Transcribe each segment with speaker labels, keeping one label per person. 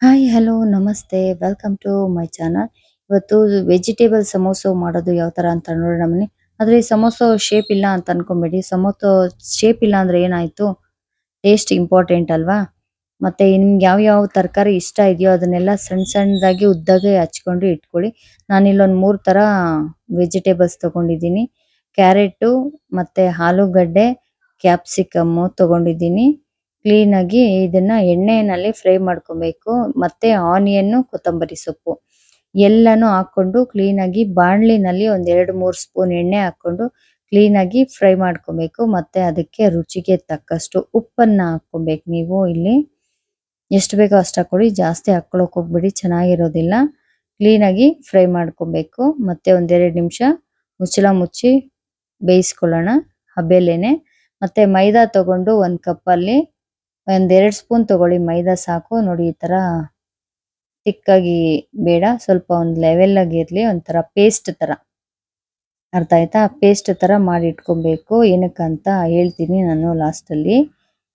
Speaker 1: Hi hello ನಮಸ್ತೆ welcome to my channel. ಇವತ್ತು vegetable samosa ಮಾಡೋದು ಯಾವ ತರ ಅಂತ ನೋಡೋಣ ಬನ್ನಿ. ಆದ್ರೆ ಈ ಸಮೋಸ ಶೇಪ್ ಇಲ್ಲ ಅಂತ ಅನ್ಕೊಂಬೇಡಿ. ಸಮೋಸ ಶೇಪ್ ಇಲ್ಲ ಅಂದ್ರೆ ಏನಾಯ್ತು, ಟೇಸ್ಟ್ ಇಂಪಾರ್ಟೆಂಟ್ ಅಲ್ವಾ. ಮತ್ತೆ ನಿಮ್ಗೆ ಯಾವ ಯಾವ ತರಕಾರಿ ಇಷ್ಟ ಇದೆಯೋ ಅದನ್ನೆಲ್ಲ ಸಣ್ಣ ಸಣ್ಣದಾಗಿ ಉದ್ದಾಗೆ ಹಚ್ಕೊಂಡು ಇಟ್ಕೊಳ್ಳಿ. ನಾನಿಲ್ಲೊಂದು ಮೂರ್ ತರ ವೆಜಿಟೇಬಲ್ಸ್ ತಗೊಂಡಿದ್ದೀನಿ. ಕ್ಯಾರೆಟ್ ಮತ್ತೆ ಆಲೂಗಡ್ಡೆ, ಕ್ಯಾಪ್ಸಿಕಮ್ ತಗೊಂಡಿದ್ದೀನಿ. ಕ್ಲೀನ್ ಆಗಿ ಇದನ್ನ ಎಣ್ಣೆಯಲ್ಲಿ ಫ್ರೈ ಮಾಡ್ಕೊಬೇಕು. ಮತ್ತೆ ಆನಿಯನ್, ಕೊತ್ತಂಬರಿ ಸೊಪ್ಪು ಎಲ್ಲಾನು ಹಾಕೊಂಡು ಕ್ಲೀನ್ ಆಗಿ ಬಾಣಲಿನಲ್ಲಿ ಒಂದ್ 2-3 ಸ್ಪೂನ್ ಎಣ್ಣೆ ಹಾಕೊಂಡು ಕ್ಲೀನ್ ಆಗಿ ಫ್ರೈ ಮಾಡ್ಕೊಬೇಕು. ಮತ್ತೆ ಅದಕ್ಕೆ ರುಚಿಗೆ ತಕ್ಕಷ್ಟು ಉಪ್ಪನ್ನ ಹಾಕೊಬೇಕು. ನೀವು ಇಲ್ಲಿ ಎಷ್ಟು ಬೇಕೋ ಅಷ್ಟು ಹಾಕೊಳ್ಳಿ, ಜಾಸ್ತಿ ಹಾಕೊಳ್ಳೋಕೆ ಹೋಗ್ಬೇಡಿ, ಚೆನ್ನಾಗಿರೋದಿಲ್ಲ. ಕ್ಲೀನ್ ಆಗಿ ಫ್ರೈ ಮಾಡ್ಕೊಬೇಕು. ಮತ್ತೆ ಒಂದೆರಡು ನಿಮಿಷ ಮುಚ್ಚಳ ಮುಚ್ಚಿ ಬೇಯಿಸ್ಕೊಳ್ಳೋಣ ಹಬೆಲೇನೆ. ಮತ್ತೆ ಮೈದಾ ತಗೊಂಡು ಒಂದ್ ಕಪ್ ಅಲ್ಲಿ ಒಂದ್ 2 ಸ್ಪೂನ್ ತಗೊಳ್ಳಿ. ಮೈದಾ ಸಾಕು ನೋಡಿ. ಈ ತರ ತಿಕ್ಕಾಗಿ ಬೇಡ, ಸ್ವಲ್ಪ ಒಂದ್ ಲೆವೆಲ್ ಆಗಿ ಇರ್ಲಿ, ಒಂಥರ ಪೇಸ್ಟ್ ತರ. ಅರ್ಥ ಆಯ್ತಾ? ಪೇಸ್ಟ್ ತರ ಮಾಡಿ ಇಟ್ಕೊಬೇಕು. ಏನಕ್ಕಂತ ಹೇಳ್ತೀನಿ ನಾನು ಲಾಸ್ಟ್ ಅಲ್ಲಿ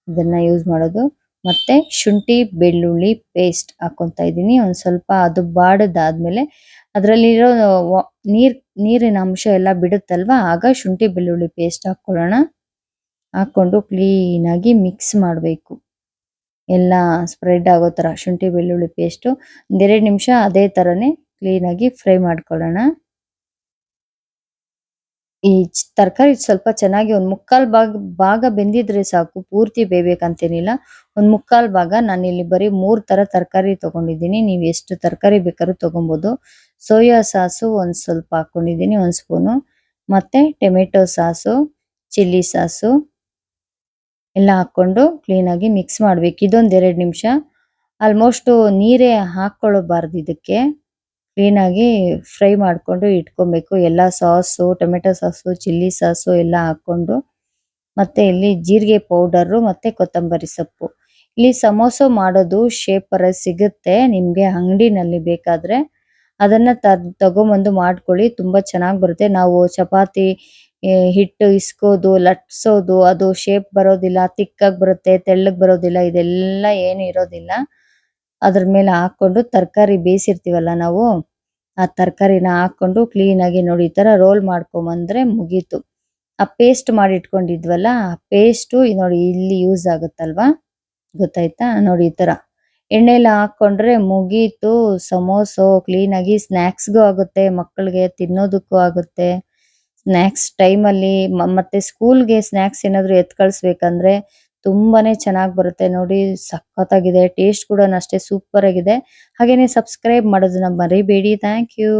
Speaker 1: ಇದನ್ನ ಯೂಸ್ ಮಾಡೋದು. ಮತ್ತೆ ಶುಂಠಿ ಬೆಳ್ಳುಳ್ಳಿ ಪೇಸ್ಟ್ ಹಾಕೊಂತ ಇದೀನಿ. ಒಂದ್ ಸ್ವಲ್ಪ ಅದು ಬಾಡದಾದ್ಮೇಲೆ ಅದ್ರಲ್ಲಿರೋ ನೀರಿನ ಅಂಶ ಎಲ್ಲ ಬಿಡುತ್ತಲ್ವಾ, ಆಗ ಶುಂಠಿ ಬೆಳ್ಳುಳ್ಳಿ ಪೇಸ್ಟ್ ಹಾಕೊಳ್ಳೋಣ. ಹಾಕೊಂಡು ಕ್ಲೀನ್ ಆಗಿ ಮಿಕ್ಸ್ ಮಾಡಬೇಕು. ಎಲ್ಲ ಸ್ಪ್ರೆಡ್ ಆಗೋ ತರ ಶುಂಠಿ ಬೆಳ್ಳುಳ್ಳಿ ಪೇಸ್ಟ್ 2 ನಿಮಿಷ ಅದೇ ತರನೇ ಕ್ಲೀನ್ ಆಗಿ ಫ್ರೈ ಮಾಡ್ಕೊಳ್ಳೋಣ. ಈ ತರಕಾರಿ ಸ್ವಲ್ಪ ಚೆನ್ನಾಗಿ ಒಂದ್ ಮುಕ್ಕಾಲ್ ಭಾಗ ಬೆಂದಿದ್ರೆ ಸಾಕು, ಪೂರ್ತಿ ಬೇಯ್ಬೇಕಂತೇನಿಲ್ಲ. ಒಂದ್ ಮುಕ್ಕಾಲ್ ಭಾಗ. ನಾನಿಲ್ಲಿ ಬರೀ 3 ತರ ತರಕಾರಿ ತಗೊಂಡಿದ್ದೀನಿ. ನೀವು ಎಷ್ಟು ತರಕಾರಿ ಬೇಕಾದ್ರೂ ತಗೊಬಹುದು. ಸೋಯಾ ಸಾಸು ಒಂದ್ ಸ್ವಲ್ಪ ಹಾಕೊಂಡಿದ್ದೀನಿ, 1 ಸ್ಪೂನು. ಮತ್ತೆ ಟೊಮೆಟೊ ಸಾಸು, ಚಿಲ್ಲಿ ಸಾಸು ಎಲ್ಲ ಹಾಕೊಂಡು ಕ್ಲೀನ್ ಆಗಿ ಮಿಕ್ಸ್ ಮಾಡ್ಬೇಕು. ಇದೊಂದ್ 2 ನಿಮಿಷ. ಆಲ್ಮೋಸ್ಟ್ ನೀರೇ ಹಾಕೊಳ್ಳಬಾರ್ದು ಇದಕ್ಕೆ. ಕ್ಲೀನ್ ಆಗಿ ಫ್ರೈ ಮಾಡ್ಕೊಂಡು ಇಟ್ಕೊಬೇಕು. ಎಲ್ಲ sauce, tomato sauce, chilli sauce ಎಲ್ಲ ಹಾಕೊಂಡು. ಮತ್ತೆ ಇಲ್ಲಿ ಜೀರಿಗೆ ಪೌಡರ್ ಮತ್ತೆ ಕೊತ್ತಂಬರಿ ಸೊಪ್ಪು. ಇಲ್ಲಿ ಸಮೋಸ ಮಾಡೋದು ಶೇಪರ್ ಸಿಗುತ್ತೆ ನಿಮ್ಗೆ ಅಂಗಡಿನಲ್ಲಿ ಬೇಕಾದ್ರೆ. ಅದನ್ನ ತಗೊಂಬಂದು ಮಾಡ್ಕೊಳ್ಳಿ, ತುಂಬಾ ಚೆನ್ನಾಗಿ ಬರುತ್ತೆ. ನಾವು ಚಪಾತಿ ಹಿಟ್ಟು ಇಸ್ಕೋದು, ಲಟ್ಸೋದು, ಅದು ಶೇಪ್ ಬರೋದಿಲ್ಲ, ತಿಕ್ಕಾಗಿ ಬರುತ್ತೆ, ತೆಳ್ಳಗ್ ಬರೋದಿಲ್ಲ, ಇದೆಲ್ಲ ಏನು ಇರೋದಿಲ್ಲ. ಅದ್ರ ಮೇಲೆ ಹಾಕೊಂಡು ತರಕಾರಿ ಬೇಯಿಸಿರ್ತೀವಲ್ಲ ನಾವು, ಆ ತರಕಾರಿನ ಹಾಕೊಂಡು ಕ್ಲೀನ್ ಆಗಿ ನೋಡಿ ಈ ತರ ರೋಲ್ ಮಾಡ್ಕೊಂಬಂದ್ರೆ ಮುಗೀತು. ಆ ಪೇಸ್ಟ್ ಮಾಡಿ ಇಟ್ಕೊಂಡಿದ್ವಲ್ಲ, ಆ ಪೇಸ್ಟ್ ನೋಡಿ ಇಲ್ಲಿ ಯೂಸ್ ಆಗುತ್ತಲ್ವಾ, ಗೊತ್ತಾಯ್ತಾ? ನೋಡಿ ಈ ತರ ಎಣ್ಣೆಲ್ಲ ಹಾಕೊಂಡ್ರೆ ಮುಗೀತು ಸಮೋಸ. ಕ್ಲೀನ್ ಆಗಿ ಸ್ನಾಕ್ಸ್ಗೂ ಆಗುತ್ತೆ, ಮಕ್ಕಳಿಗೆ ತಿನ್ನೋದಕ್ಕೂ ಆಗುತ್ತೆ. ಸ್ನಾಕ್ಸ್ ಟೈಮಲ್ಲಿ ಮತ್ತೆ ಸ್ಕೂಲ್ಗೆ ಸ್ನಾಕ್ಸ್ ಏನಾದ್ರು ಎತ್ ಕಳಿಸ್ಬೇಕಂದ್ರೆ ತುಂಬಾನೇ ಚೆನ್ನಾಗಿ ಬರುತ್ತೆ ನೋಡಿ. ಸಖತ್ತಾಗಿದೆ, ಟೇಸ್ಟ್ ಕೂಡ ಅಷ್ಟೇ ಸೂಪರ್ ಆಗಿದೆ. ಹಾಗೇನೆ ಸಬ್ಸ್ಕ್ರೈಬ್ ಮಾಡೋದನ್ನ ಮರಿಬೇಡಿ. Thank you.